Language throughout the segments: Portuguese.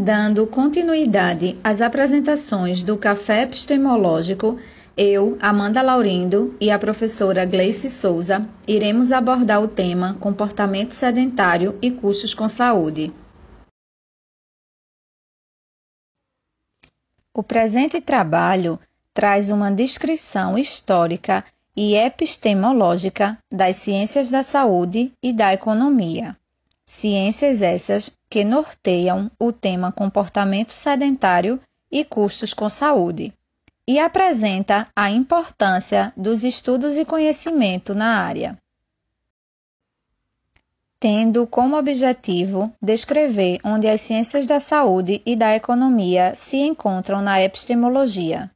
Dando continuidade às apresentações do Café Epistemológico, eu, Amanda Laurindo e a professora Gleice Souza iremos abordar o tema comportamento sedentário e custos com saúde. O presente trabalho traz uma descrição histórica e epistemológica das ciências da saúde e da economia. Ciências essas que norteiam o tema comportamento sedentário e custos com saúde, e apresenta a importância dos estudos e conhecimento na área, tendo como objetivo descrever onde as ciências da saúde e da economia se encontram na epistemologia.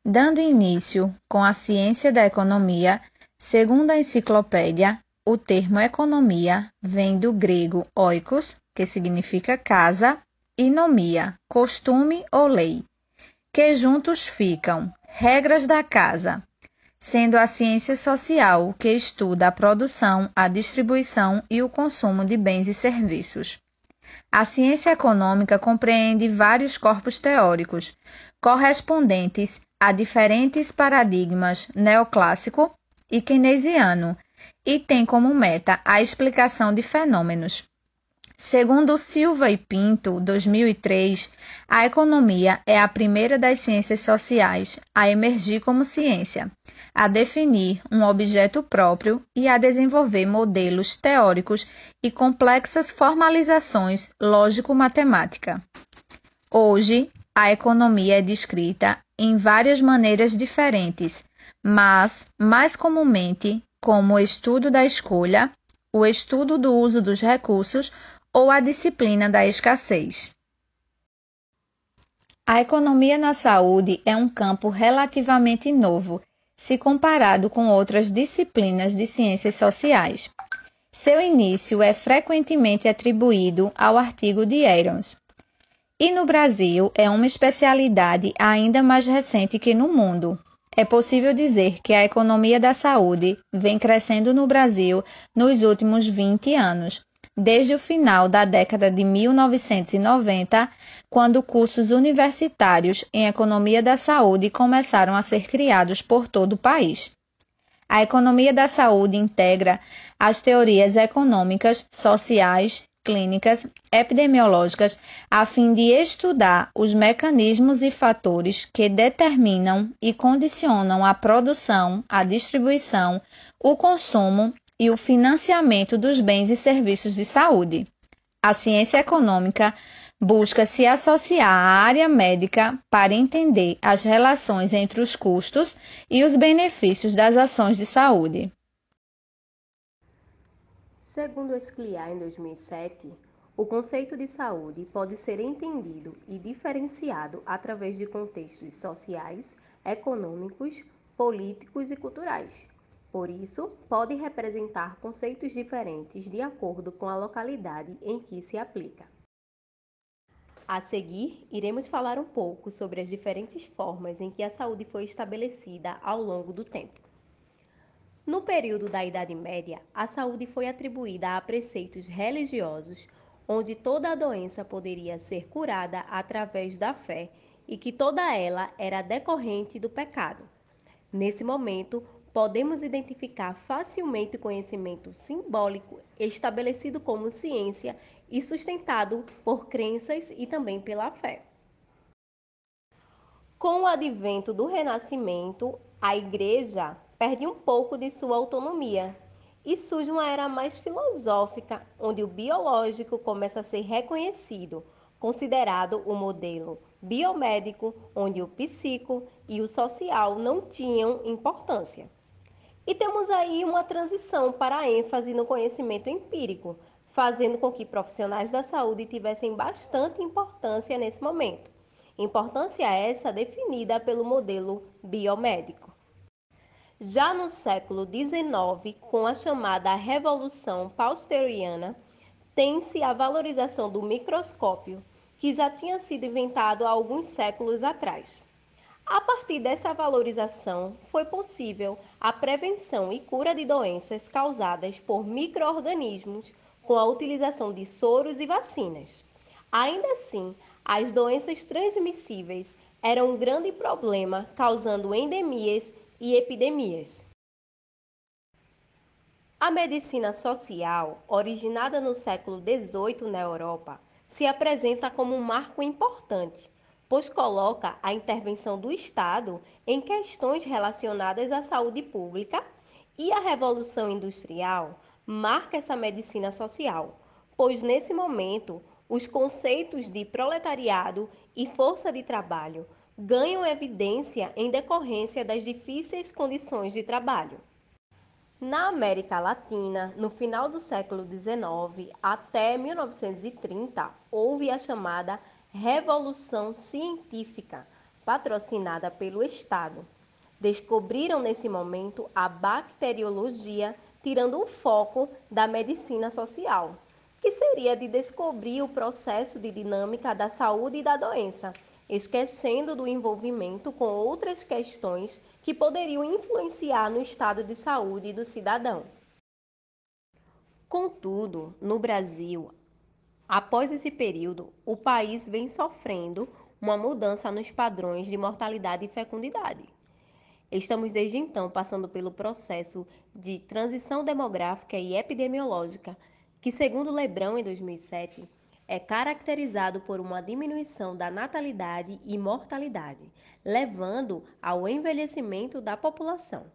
Dando início com a ciência da economia, segundo a enciclopédia, o termo economia vem do grego oikos, que significa casa, e nomia, costume ou lei, que juntos ficam regras da casa, sendo a ciência social que estuda a produção, a distribuição e o consumo de bens e serviços. A ciência econômica compreende vários corpos teóricos, correspondentes a diferentes paradigmas neoclássico e keynesiano, e tem como meta a explicação de fenômenos. Segundo Silva e Pinto, 2003, a economia é a primeira das ciências sociais a emergir como ciência, a definir um objeto próprio e a desenvolver modelos teóricos e complexas formalizações lógico-matemática. Hoje, a economia é descrita em várias maneiras diferentes, mas, mais comumente, como o estudo da escolha, o estudo do uso dos recursos ou a disciplina da escassez. A economia na saúde é um campo relativamente novo, se comparado com outras disciplinas de ciências sociais. Seu início é frequentemente atribuído ao artigo de Aarons. E no Brasil é uma especialidade ainda mais recente que no mundo. É possível dizer que a economia da saúde vem crescendo no Brasil nos últimos 20 anos, desde o final da década de 1990, quando cursos universitários em economia da saúde começaram a ser criados por todo o país. A economia da saúde integra as teorias econômicas, sociais, clínicas, epidemiológicas, a fim de estudar os mecanismos e fatores que determinam e condicionam a produção, a distribuição, o consumo e o financiamento dos bens e serviços de saúde. A ciência econômica busca se associar à área médica para entender as relações entre os custos e os benefícios das ações de saúde. Segundo Scliar, em 2007, o conceito de saúde pode ser entendido e diferenciado através de contextos sociais, econômicos, políticos e culturais. Por isso, pode representar conceitos diferentes de acordo com a localidade em que se aplica. A seguir, iremos falar um pouco sobre as diferentes formas em que a saúde foi estabelecida ao longo do tempo. No período da Idade Média, a saúde foi atribuída a preceitos religiosos, onde toda a doença poderia ser curada através da fé e que toda ela era decorrente do pecado. Nesse momento, podemos identificar facilmente o conhecimento simbólico estabelecido como ciência e sustentado por crenças e também pela fé. Com o advento do Renascimento, a Igreja perde um pouco de sua autonomia e surge uma era mais filosófica, onde o biológico começa a ser reconhecido, considerado o modelo biomédico, onde o psico e o social não tinham importância. E temos aí uma transição para a ênfase no conhecimento empírico, fazendo com que profissionais da saúde tivessem bastante importância nesse momento. Importância essa definida pelo modelo biomédico. Já no século XIX, com a chamada Revolução Pasteuriana, tem-se a valorização do microscópio, que já tinha sido inventado há alguns séculos atrás. A partir dessa valorização, foi possível a prevenção e cura de doenças causadas por micro-organismos, com a utilização de soros e vacinas. Ainda assim, as doenças transmissíveis eram um grande problema, causando endemias e epidemias. A medicina social, originada no século XVIII na Europa, se apresenta como um marco importante, pois coloca a intervenção do Estado em questões relacionadas à saúde pública, e a Revolução Industrial marca essa medicina social, pois nesse momento os conceitos de proletariado e força de trabalho ganham evidência em decorrência das difíceis condições de trabalho. Na América Latina, no final do século XIX até 1930, houve a chamada Revolução Científica, patrocinada pelo Estado. Descobriram nesse momento a bacteriologia, tirando o foco da medicina social, que seria de descobrir o processo de dinâmica da saúde e da doença, esquecendo do envolvimento com outras questões que poderiam influenciar no estado de saúde do cidadão. Contudo, no Brasil, após esse período, o país vem sofrendo uma mudança nos padrões de mortalidade e fecundidade. Estamos desde então passando pelo processo de transição demográfica e epidemiológica, que, segundo Lebrão, em 2007, é caracterizado por uma diminuição da natalidade e mortalidade, levando ao envelhecimento da população.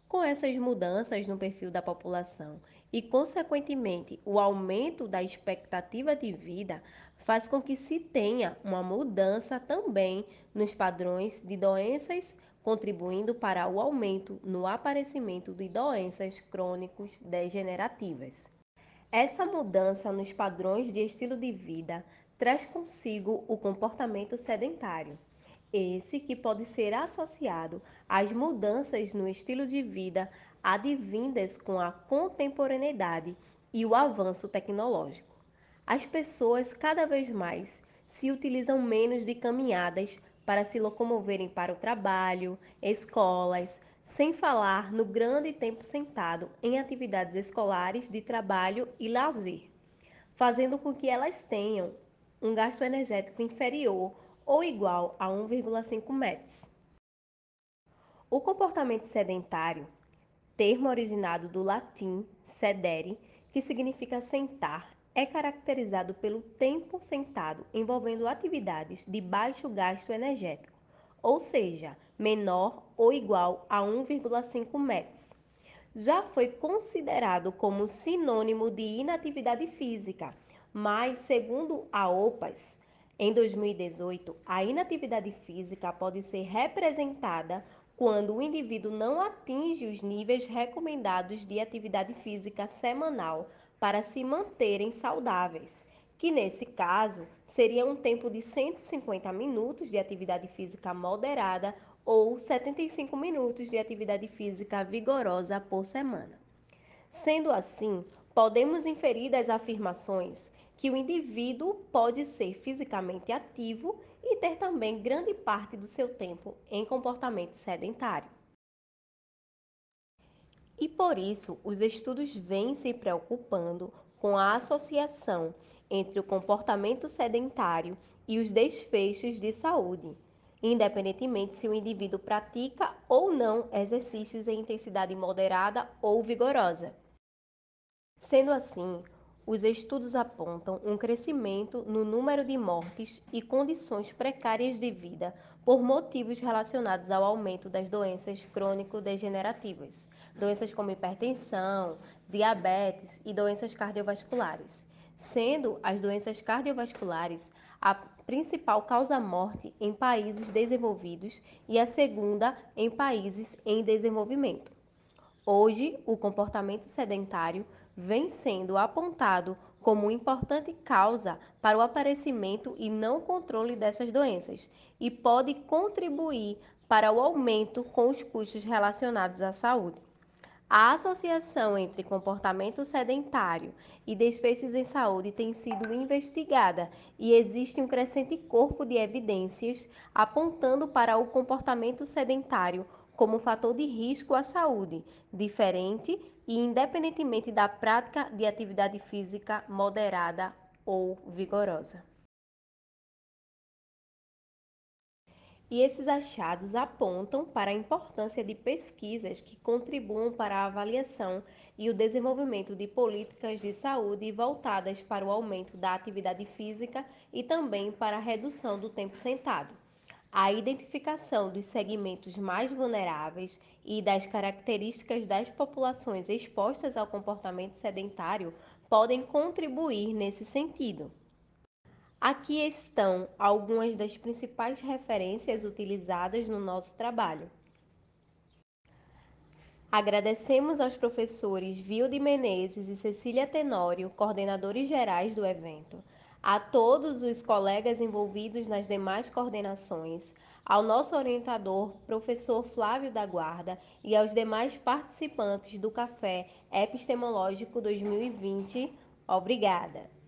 Com essas mudanças no perfil da população e, consequentemente, o aumento da expectativa de vida, faz com que se tenha uma mudança também nos padrões de doenças, contribuindo para o aumento no aparecimento de doenças crônicas degenerativas. Essa mudança nos padrões de estilo de vida traz consigo o comportamento sedentário, esse que pode ser associado às mudanças no estilo de vida advindas com a contemporaneidade e o avanço tecnológico. As pessoas cada vez mais se utilizam menos de caminhadas para se locomoverem para o trabalho, escolas, sem falar no grande tempo sentado em atividades escolares, de trabalho e lazer, fazendo com que elas tenham um gasto energético inferior ou igual a 1,5 metros. O comportamento sedentário, termo originado do latim sedere, que significa sentar, é caracterizado pelo tempo sentado envolvendo atividades de baixo gasto energético, ou seja, menor ou igual a 1,5 metros. Já foi considerado como sinônimo de inatividade física, mas, segundo a OPAS, em 2018, a inatividade física pode ser representada quando o indivíduo não atinge os níveis recomendados de atividade física semanal para se manterem saudáveis, que nesse caso seria um tempo de 150 minutos de atividade física moderada ou 75 minutos de atividade física vigorosa por semana. Sendo assim, podemos inferir das afirmações que o indivíduo pode ser fisicamente ativo e ter também grande parte do seu tempo em comportamento sedentário. E por isso, os estudos vêm se preocupando com a associação entre o comportamento sedentário e os desfechos de saúde, independentemente se o indivíduo pratica ou não exercícios em intensidade moderada ou vigorosa. Sendo assim, os estudos apontam um crescimento no número de mortes e condições precárias de vida por motivos relacionados ao aumento das doenças crônico-degenerativas, doenças como hipertensão, diabetes e doenças cardiovasculares, sendo as doenças cardiovasculares a principal causa-morte em países desenvolvidos e a segunda em países em desenvolvimento. Hoje, o comportamento sedentário vem sendo apontado como importante causa para o aparecimento e não controle dessas doenças e pode contribuir para o aumento com os custos relacionados à saúde. A associação entre comportamento sedentário e desfechos em saúde tem sido investigada e existe um crescente corpo de evidências apontando para o comportamento sedentário como fator de risco à saúde, diferente e independentemente da prática de atividade física moderada ou vigorosa. E esses achados apontam para a importância de pesquisas que contribuam para a avaliação e o desenvolvimento de políticas de saúde voltadas para o aumento da atividade física e também para a redução do tempo sentado. A identificação dos segmentos mais vulneráveis e das características das populações expostas ao comportamento sedentário podem contribuir nesse sentido. Aqui estão algumas das principais referências utilizadas no nosso trabalho. Agradecemos aos professores Vilde Menezes e Cecília Tenório, coordenadores gerais do evento, a todos os colegas envolvidos nas demais coordenações, ao nosso orientador, professor Flávio da Guarda, e aos demais participantes do Café Epistemológico 2020. Obrigada!